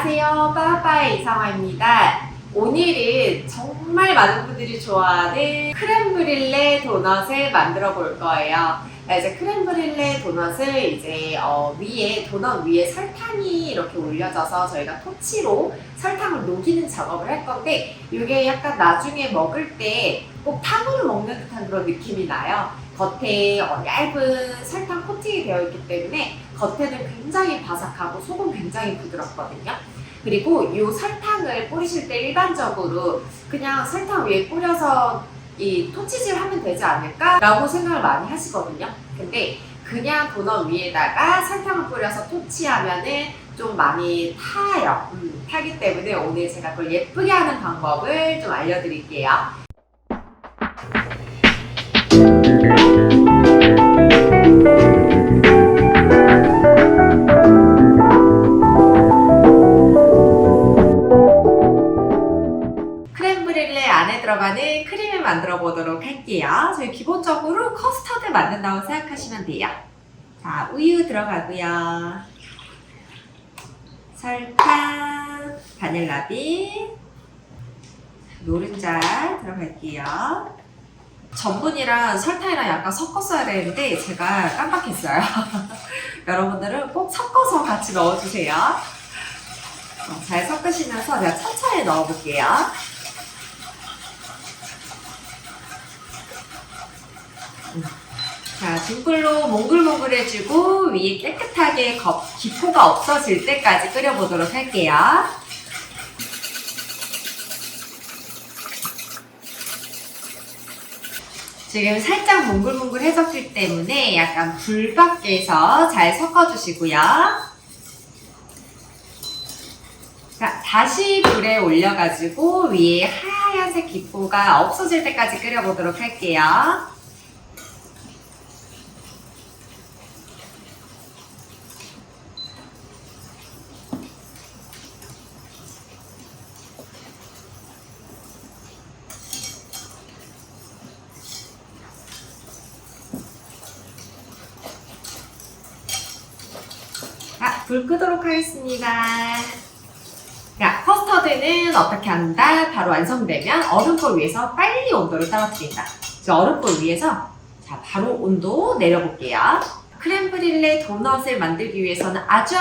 안녕하세요. 빠빠의 이상화입니다. 오늘은 정말 많은 분들이 좋아하는 크렘브릴레 도넛을 만들어 볼 거예요. 이제 크렘브릴레 도넛을 위에 도넛 위에 설탕이 이렇게 올려져서 저희가 토치로 설탕을 녹이는 작업을 할 건데, 이게 약간 나중에 먹을 때 꼭 탕후루 먹는 듯한 그런 느낌이 나요. 겉에 얇은 설탕 코팅이 되어 있기 때문에 겉에는 굉장히 바삭하고 속은 굉장히 부드럽거든요. 그리고 이 설탕을 뿌리실 때 일반적으로 그냥 설탕 위에 뿌려서 이 토치질 하면 되지 않을까? 라고 생각을 많이 하시거든요. 근데 그냥 도넛 위에다가 설탕을 뿌려서 토치하면은 좀 많이 타요. 타기 때문에 오늘 제가 그걸 예쁘게 하는 방법을 좀 알려드릴게요. 크렘브릴레 안에 들어가는 크림을 만들어 보도록 할게요. 저희 기본적으로 커스터드 만든다고 생각하시면 돼요. 자, 우유 들어가고요. 설탕, 바닐라빈, 노른자 들어갈게요. 전분이랑 설탕이랑 약간 섞었어야 되는데 제가 깜빡했어요. 여러분들은 꼭 섞어서 같이 넣어주세요. 잘 섞으시면서 제가 천천히 넣어볼게요. 자, 중불로 몽글몽글해지고 위에 깨끗하게 기포가 없어질 때까지 끓여보도록 할게요. 지금 살짝 몽글몽글해졌기 때문에 약간 불 밖에서 잘 섞어주시고요. 자, 다시 불에 올려가지고 위에 하얀색 기포가 없어질 때까지 끓여보도록 할게요. 자, 불 끄도록 하겠습니다. 자, 커스터드는 어떻게 한다? 바로 완성되면 얼음볼 위에서 빨리 온도를 떨어뜨린다. 얼음볼 위에서 자, 바로 온도 내려볼게요. 크렘브릴레 도넛을 만들기 위해서는 아주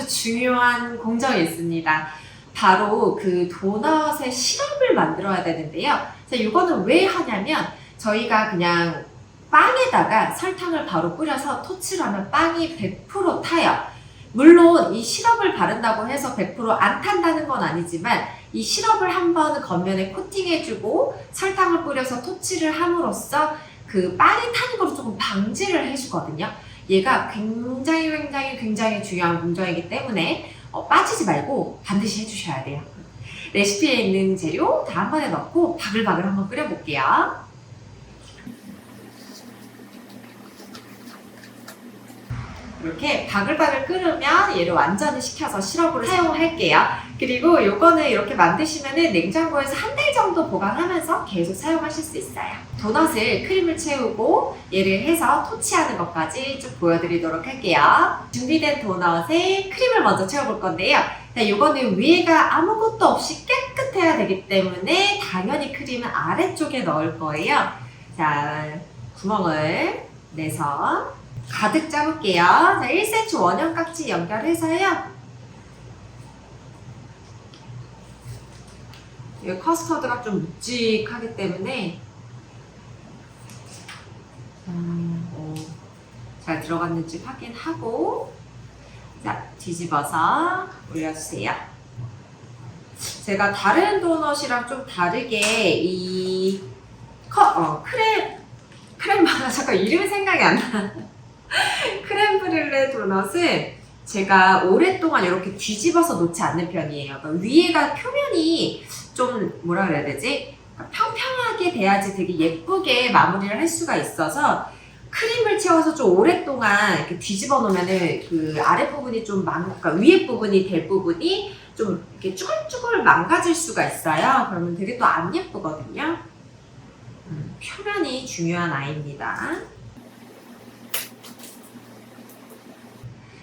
중요한 공정이 있습니다. 바로 그 도넛의 시럽을 만들어야 되는데요. 자, 이거는 왜 하냐면 저희가 그냥 빵에다가 설탕을 바로 뿌려서 토치를 하면 빵이 100% 타요. 물론 이 시럽을 바른다고 해서 100% 안 탄다는 건 아니지만 이 시럽을 한번 겉면에 코팅해주고 설탕을 뿌려서 토치를 함으로써 그 빵이 타는 걸 조금 방지를 해주거든요. 얘가 굉장히 중요한 공정이기 때문에 빠지지 말고 반드시 해주셔야 돼요. 레시피에 있는 재료 다 한 번에 넣고 바글바글 한번 끓여볼게요. 이렇게 바글바글 끓으면 얘를 완전히 식혀서 시럽으로 사용할게요. 그리고 요거는 이렇게 만드시면은 냉장고에서 한 달 정도 보관하면서 계속 사용하실 수 있어요. 도넛을 크림을 채우고 얘를 해서 토치하는 것까지 쭉 보여드리도록 할게요. 준비된 도넛에 크림을 먼저 채워볼 건데요. 자, 요거는 위에가 아무것도 없이 깨끗해야 되기 때문에 당연히 크림은 아래쪽에 넣을 거예요. 자, 구멍을 내서 가득 짜볼게요. 자, 1cm 원형 깍지 연결해서요. 이 커스터드가 좀 묵직하기 때문에 잘 들어갔는지 확인하고 자, 뒤집어서 올려주세요. 제가 다른 도넛이랑 좀 다르게 이 잠깐 이름이 생각이 안 나. 크렘브릴레 도넛은 제가 오랫동안 이렇게 뒤집어서 놓지 않는 편이에요. 그러니까 위에가 표면이 좀 뭐라 그래야 되지? 그러니까 평평하게 돼야지 되게 예쁘게 마무리를 할 수가 있어서 크림을 채워서 좀 오랫동안 이렇게 뒤집어 놓으면은 그 아랫부분이 좀 그러니까 위에 부분이 될 부분이 좀 이렇게 쭈글쭈글 망가질 수가 있어요. 그러면 되게 또 안 예쁘거든요. 표면이 중요한 아이입니다.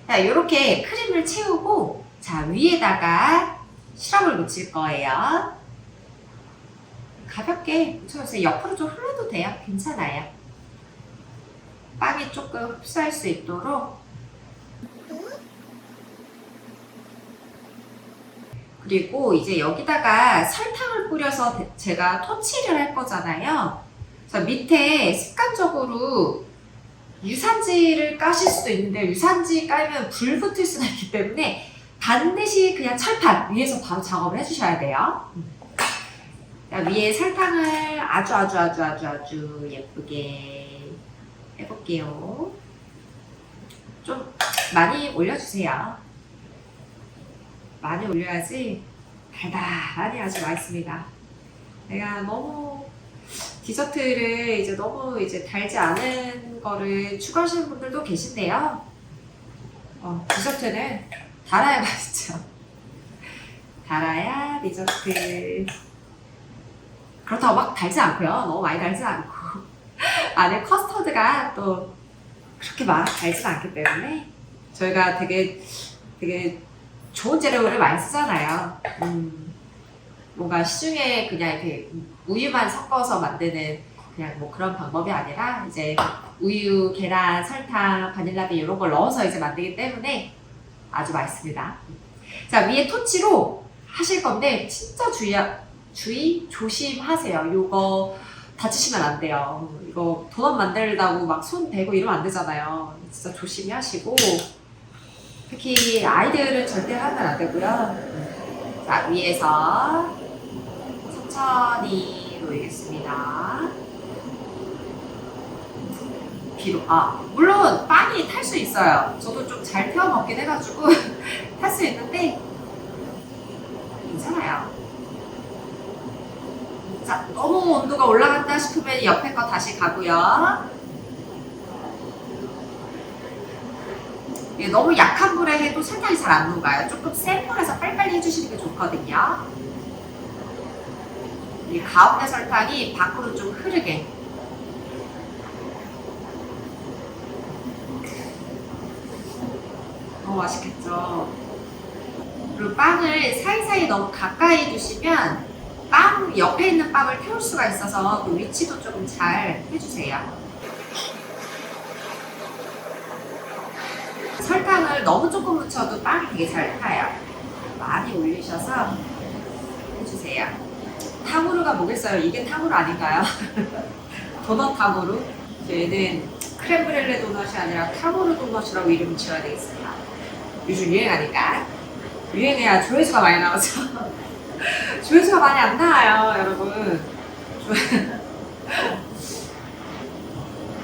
자, 이렇게 크림을 채우고 자, 위에다가 시럽을 묻힐 거예요. 가볍게 묻혀주세요. 옆으로 좀 흘러도 돼요. 괜찮아요. 빵이 조금 흡수할 수 있도록. 그리고 이제 여기다가 설탕을 뿌려서 제가 토치를 할 거잖아요. 그래서 밑에 습관적으로 유산지를 까실 수도 있는데 유산지 깔면 불 붙을 수가 있기 때문에 반드시 그냥 철판 위에서 바로 작업을 해주셔야 돼요. 자, 위에 설탕을 아주 예쁘게 해볼게요. 좀 많이 올려주세요. 많이 올려야지 달달하니 아주 맛있습니다. 내가 너무 디저트를 이제 너무 이제 달지 않은 거를 추구하시는 분들도 계신데요. 디저트는 달아야 맛있죠. 달아야 디저트. 그렇다고 막 달지 않고요. 너무 많이 달지 않고 안에 커스터드가 또 그렇게 막 달지 않기 때문에 저희가 되게 좋은 재료를 많이 쓰잖아요. 뭔가 시중에 그냥 이렇게 우유만 섞어서 만드는 그냥 뭐 그런 방법이 아니라 이제 우유, 계란, 설탕, 바닐라빈 이런 걸 넣어서 이제 만들기 때문에 아주 맛있습니다. 자, 위에 토치로 하실 건데 진짜 조심하세요. 요거 다치시면 안 돼요. 이거 도넛 만들다고 막 손 대고 이러면 안 되잖아요. 진짜 조심히 하시고 특히 아이들은 절대 하면 안 되고요. 자, 위에서 천천히 놓이겠습니다. 물론 빵이 탈 수 있어요. 저도 좀 잘 태워 먹긴 해가지고 탈 수 있는데 괜찮아요. 자, 너무 온도가 올라갔다 싶으면 옆에 거 다시 가고요. 너무 약한 불에 해도 설탕이 잘 안 녹아요. 조금 센 불에서 빨리빨리 해주시는 게 좋거든요. 이 가운데 설탕이 밖으로 좀 흐르게. 너무 맛있겠죠? 그리고 빵을 사이사이 너무 가까이 두시면 빵 옆에 있는 빵을 태울 수가 있어서 그 위치도 조금 잘 해주세요. 설탕을 너무 조금 묻혀도 빵이 되게 잘 타요. 많이 올리셔서 해주세요. 탕후루가 뭐겠어요? 이게 탕후루 아닌가요? 도넛 탕후루? 저희는 크렘브렐레 도넛이 아니라 탕후루 도넛이라고 이름을 지어야 되겠습니다. 요즘 유행하니까. 유행해야 조회수가 많이 나오죠. 조회수가 많이 안 나와요, 여러분.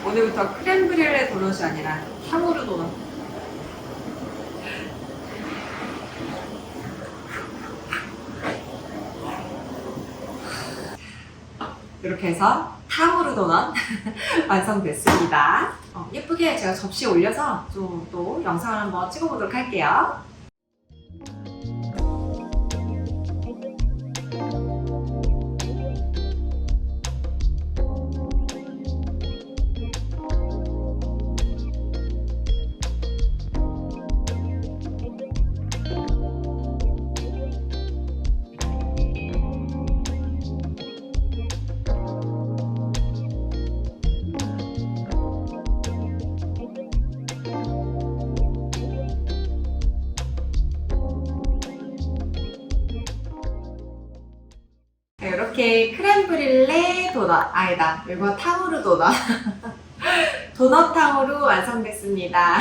오늘부터 크렘브렐레 도넛이 아니라 탕후루 도넛. 이렇게 해서 탕후루 도넛 완성됐습니다. 예쁘게 제가 접시에 올려서 좀 또 영상을 한번 찍어보도록 할게요. 이렇게 크렘브릴레 도넛, 아니다, 이거 탕후루 도넛. 도넛 탕후루 완성됐습니다.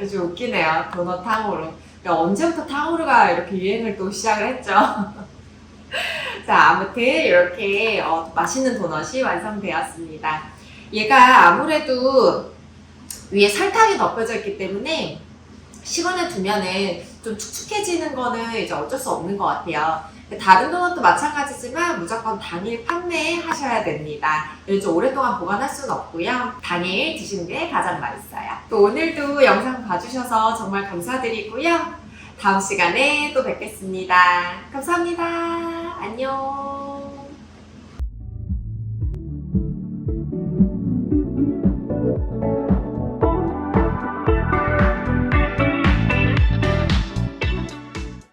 요즘 웃기네요, 도넛 탕후루. 언제부터 탕후루가 이렇게 유행을 또 시작을 했죠? 자, 아무튼 이렇게 맛있는 도넛이 완성되었습니다. 얘가 아무래도 위에 설탕이 덮여져 있기 때문에 시간을 두면은 좀 축축해지는 거는 이제 어쩔 수 없는 것 같아요. 다른 도넛도 마찬가지지만 무조건 당일 판매하셔야 됩니다. 좀 오랫동안 보관할 수는 없고요. 당일 드시는 게 가장 맛있어요. 또 오늘도 영상 봐주셔서 정말 감사드리고요. 다음 시간에 또 뵙겠습니다. 감사합니다. 안녕.